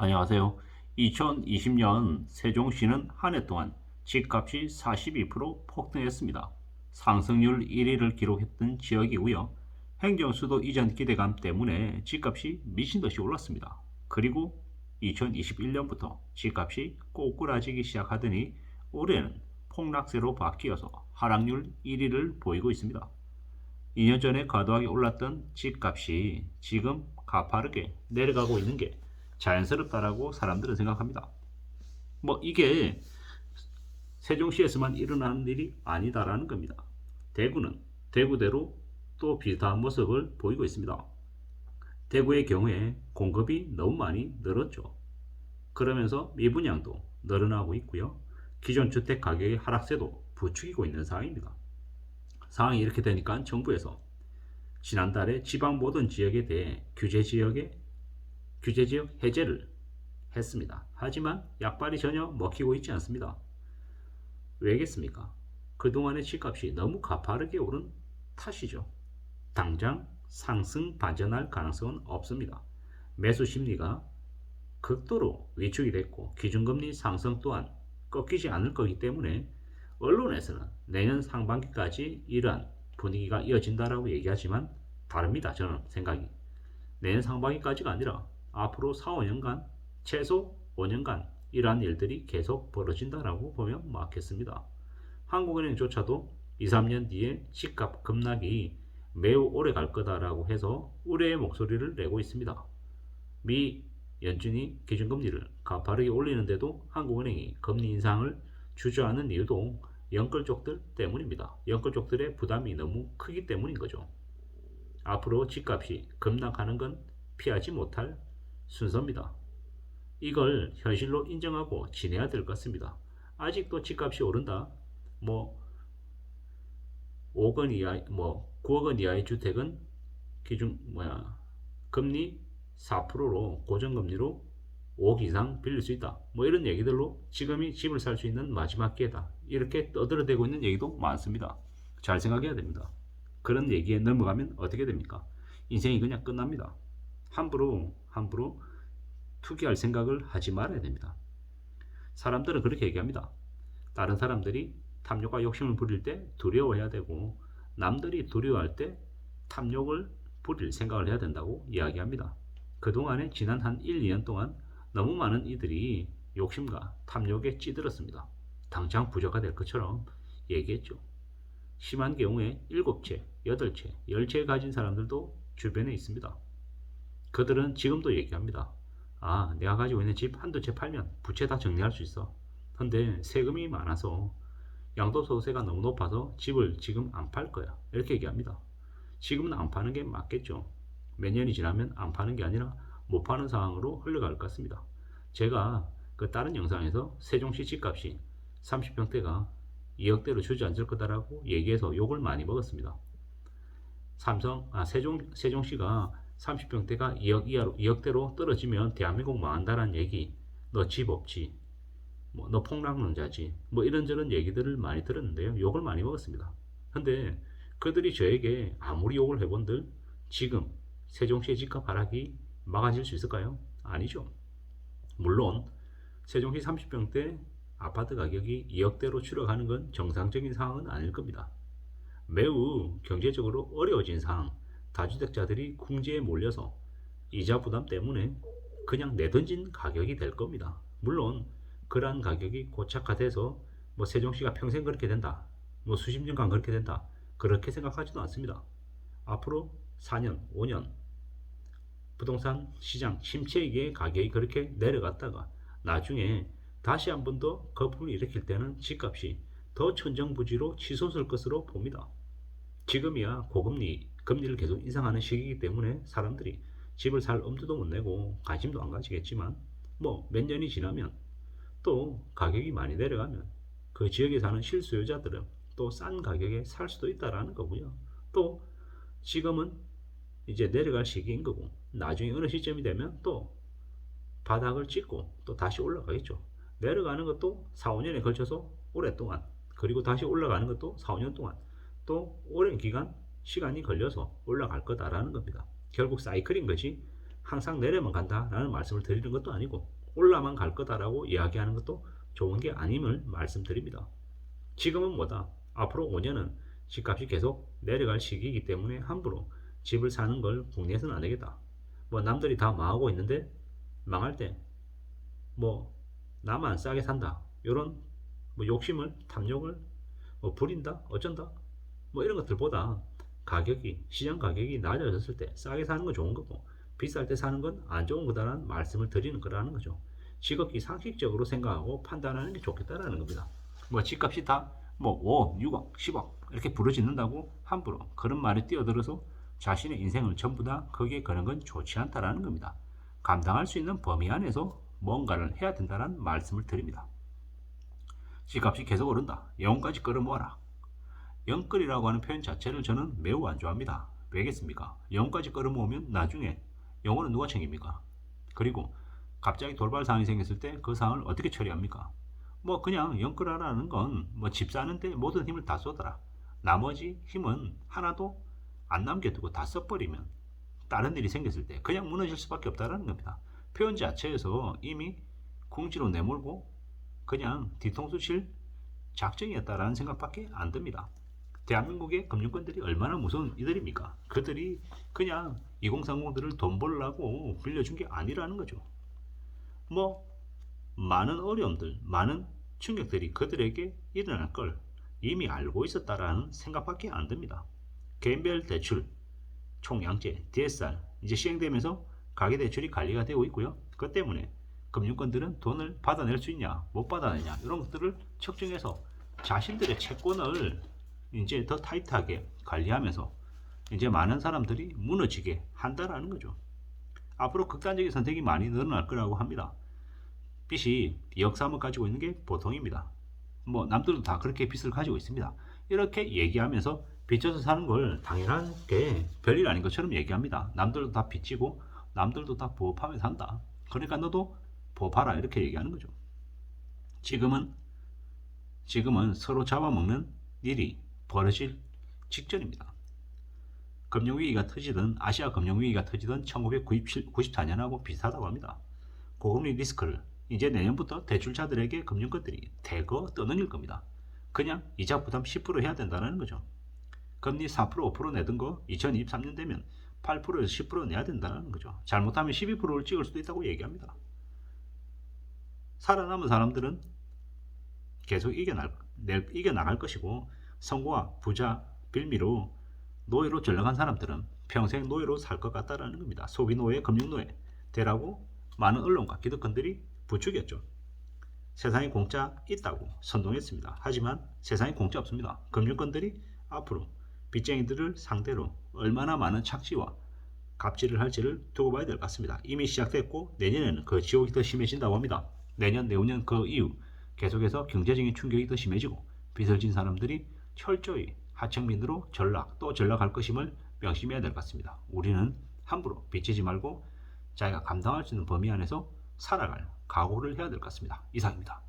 안녕하세요. 2020년 세종시는 한 해 동안 집값이 42% 폭등했습니다. 상승률 1위를 기록했던 지역이고요. 행정수도 이전 기대감 때문에 집값이 미친 듯이 올랐습니다. 그리고 2021년부터 집값이 꼬꾸라지기 시작하더니 올해는 폭락세로 바뀌어서 하락률 1위를 보이고 있습니다. 2년 전에 과도하게 올랐던 집값이 지금 가파르게 내려가고 있는 게 자연스럽다라고 사람들은 생각합니다. 이게 세종시에서만 일어나는 일이 아니다라는 겁니다. 대구는 대구대로 또 비슷한 모습을 보이고 있습니다. 대구의 경우에 공급이 너무 많이 늘었죠. 그러면서 미분양도 늘어나고 있고요. 기존 주택 가격의 하락세도 부추기고 있는 상황입니다. 상황이 이렇게 되니까 정부에서 지난달에 지방 모든 지역에 대해 규제지역 해제를 했습니다. 하지만 약발이 전혀 먹히고 있지 않습니다. 왜겠습니까? 그동안의 집값이 너무 가파르게 오른 탓이죠. 당장 상승 반전할 가능성은 없습니다. 매수 심리가 극도로 위축이 됐고 기준금리 상승 또한 꺾이지 않을 거기 때문에 언론에서는 내년 상반기까지 이러한 분위기가 이어진다라고 얘기하지만 다릅니다. 저는 생각이. 내년 상반기까지가 아니라 앞으로 4, 5년간 최소 5년간 이러한 일들이 계속 벌어진다라고 보면 맞겠습니다. 한국은행조차도 2, 3년 뒤에 집값 급락이 매우 오래 갈 거다라고 해서 우려의 목소리를 내고 있습니다. 미 연준이 기준금리를 가파르게 올리는데도 한국은행이 금리 인상을 주저하는 이유도 연끌족들 때문입니다. 연끌족들의 부담이 너무 크기 때문인 거죠. 앞으로 집값이 급락하는 건 피하지 못할 순서입니다. 이걸 현실로 인정하고 지내야 될 것 같습니다. 아직도 집값이 오른다. 5억 원 이하, 9억 원 이하의 주택은 금리 4%로 고정금리로 5억 이상 빌릴 수 있다. 이런 얘기들로 지금이 집을 살 수 있는 마지막 기회다. 이렇게 떠들어대고 있는 얘기도 많습니다. 잘 생각해야 됩니다. 그런 얘기에 넘어가면 어떻게 됩니까? 인생이 그냥 끝납니다. 함부로 투기할 생각을 하지 말아야 됩니다. 사람들은 그렇게 얘기합니다. 다른 사람들이 탐욕과 욕심을 부릴 때 두려워해야 되고 남들이 두려워할 때 탐욕을 부릴 생각을 해야 된다고 이야기합니다. 그동안에 지난 한 1, 2년 동안 너무 많은 이들이 욕심과 탐욕에 찌들었습니다. 당장 부자가 될 것처럼 얘기했죠. 심한 경우에 7채, 8채, 10채 가진 사람들도 주변에 있습니다. 그들은 지금도 얘기합니다. 내가 가지고 있는 집 한두 채 팔면 부채 다 정리할 수 있어. 근데 세금이 많아서 양도소득세가 너무 높아서 집을 지금 안 팔 거야. 이렇게 얘기합니다. 지금은 안 파는 게 맞겠죠. 몇 년이 지나면 안 파는 게 아니라 못 파는 상황으로 흘러갈 것 같습니다. 제가 그 다른 영상에서 세종시 집값이 30평대가 2억대로 주저앉을 거다라고 얘기해서 욕을 많이 먹었습니다. 세종시가 30평대가 2억대로 떨어지면 대한민국 망한다라는 얘기, 너 집 없지, 너 폭락론자지, 이런저런 얘기들을 많이 들었는데요. 욕을 많이 먹었습니다. 근데 그들이 저에게 아무리 욕을 해본들 지금 세종시의 집값 하락이 막아질 수 있을까요? 아니죠. 물론 세종시 30평대 아파트 가격이 2억대로 추락하는 건 정상적인 상황은 아닐 겁니다. 매우 경제적으로 어려워진 상황, 다주택자들이 궁지에 몰려서 이자 부담 때문에 그냥 내던진 가격이 될 겁니다. 물론 그러한 가격이 고착화돼서 세종시가 평생 그렇게 된다, 수십 년간 그렇게 된다, 그렇게 생각하지도 않습니다. 앞으로 4년, 5년 부동산 시장 침체기에 가격이 그렇게 내려갔다가 나중에 다시 한 번 더 거품을 일으킬 때는 집값이 더 천정부지로 치솟을 것으로 봅니다. 지금이야 금리를 계속 인상하는 시기이기 때문에 사람들이 집을 살 엄두도 못 내고 관심도 안 가지겠지만 몇 년이 지나면 또 가격이 많이 내려가면 그 지역에 사는 실수요자들은 또 싼 가격에 살 수도 있다라는 거고요. 또 지금은 이제 내려갈 시기인 거고 나중에 어느 시점이 되면 또 바닥을 찍고 또 다시 올라가겠죠. 내려가는 것도 4, 5년에 걸쳐서 오랫동안, 그리고 다시 올라가는 것도 4, 5년 동안, 또 오랜 기간 시간이 걸려서 올라갈 거다라는 겁니다. 결국 사이클인 것이 항상 내려만 간다라는 말씀을 드리는 것도 아니고 올라만 갈 거다라고 이야기하는 것도 좋은 게 아님을 말씀드립니다. 지금은 뭐다? 앞으로 5년은 집값이 계속 내려갈 시기이기 때문에 함부로 집을 사는 걸 국내에서는 안 되겠다. 뭐 남들이 다 망하고 있는데 망할 때 뭐 나만 싸게 산다. 이런 뭐 욕심을 탐욕을 뭐 부린다 어쩐다 뭐 이런 것들보다 가격이 시장 가격이 낮아졌을 때 싸게 사는 건 좋은 거고 비쌀 때 사는 건 안 좋은 거다라는 말씀을 드리는 거라는 거죠. 지극히 상식적으로 생각하고 판단하는 게 좋겠다라는 겁니다. 뭐 집값이 다 뭐 5억, 6억, 10억 이렇게 부르짖는다고 함부로 그런 말에 뛰어들어서 자신의 인생을 전부 다 거기에 거는 건 좋지 않다라는 겁니다. 감당할 수 있는 범위 안에서 뭔가를 해야 된다는 말씀을 드립니다. 집값이 계속 오른다. 영혼까지 끌어모아라. 영끌이라고 하는 표현 자체를 저는 매우 안 좋아합니다. 왜겠습니까? 영혼까지 끌어모으면 나중에 영혼은 누가 챙깁니까? 그리고 갑자기 돌발 상황이 생겼을 때 그 상황을 어떻게 처리합니까? 뭐 그냥 영끌하라는 건 뭐 집 사는데 모든 힘을 다 쏟아라. 나머지 힘은 하나도 안 남겨두고 다 써버리면 다른 일이 생겼을 때 그냥 무너질 수밖에 없다는 겁니다. 표현 자체에서 이미 궁지로 내몰고 그냥 뒤통수 칠 작정이었다라는 생각밖에 안 듭니다. 대한민국의 금융권들이 얼마나 무서운 이들입니까? 그들이 그냥 2030들을 돈 벌려고 빌려준 게 아니라는 거죠. 뭐 많은 어려움들, 많은 충격들이 그들에게 일어날 걸 이미 알고 있었다라는 생각밖에 안 듭니다. 개인별 대출, 총량제, DSR 이제 시행되면서 가계대출이 관리가 되고 있고요. 그 때문에 금융권들은 돈을 받아낼 수 있냐, 못 받아내냐 이런 것들을 측정해서 자신들의 채권을 이제 더 타이트하게 관리하면서 이제 많은 사람들이 무너지게 한다라는 거죠. 앞으로 극단적인 선택이 많이 늘어날 거라고 합니다. 빚이 2억 3억 가지고 있는 게 보통입니다. 뭐 남들도 다 그렇게 빚을 가지고 있습니다. 이렇게 얘기하면서 빚져서 사는 걸 당연한 게 별일 아닌 것처럼 얘기합니다. 남들도 다 빚지고 남들도 다 부업하면서 산다. 그러니까 너도 부업하라 이렇게 얘기하는 거죠. 지금은 서로 잡아먹는 일이 벌어질 직전입니다. 금융위기가 터지든 아시아 금융위기가 터지든 1994년하고 비슷하다고 합니다. 고금리 리스크를 이제 내년부터 대출자들에게 금융권들이 대거 떠넘길 겁니다. 그냥 이자 부담 10% 해야 된다는 거죠. 금리 4% 5% 내던 거 2023년 되면 8%에서 10% 내야 된다는 거죠. 잘못하면 12%를 찍을 수도 있다고 얘기합니다. 살아남은 사람들은 계속 이겨나갈 것이고 성공과 부자, 빌미로 노예로 전락한 사람들은 평생 노예로 살 것 같다라는 겁니다. 소비노예, 금융노예 되라고 많은 언론과 기득권들이 부추겼죠. 세상에 공짜 있다고 선동했습니다. 하지만 세상에 공짜 없습니다. 금융권들이 앞으로 빚쟁이들을 상대로 얼마나 많은 착취와 갑질을 할지를 두고 봐야 될 것 같습니다. 이미 시작됐고 내년에는 그 지옥이 더 심해진다고 합니다. 내년, 내후년 그 이후 계속해서 경제적인 충격이 더 심해지고 빚을 진 사람들이 철저히 하청민으로 또 전락할 것임을 명심해야 될 것 같습니다. 우리는 함부로 빚지지 말고 자기가 감당할 수 있는 범위 안에서 살아갈 각오를 해야 될 것 같습니다. 이상입니다.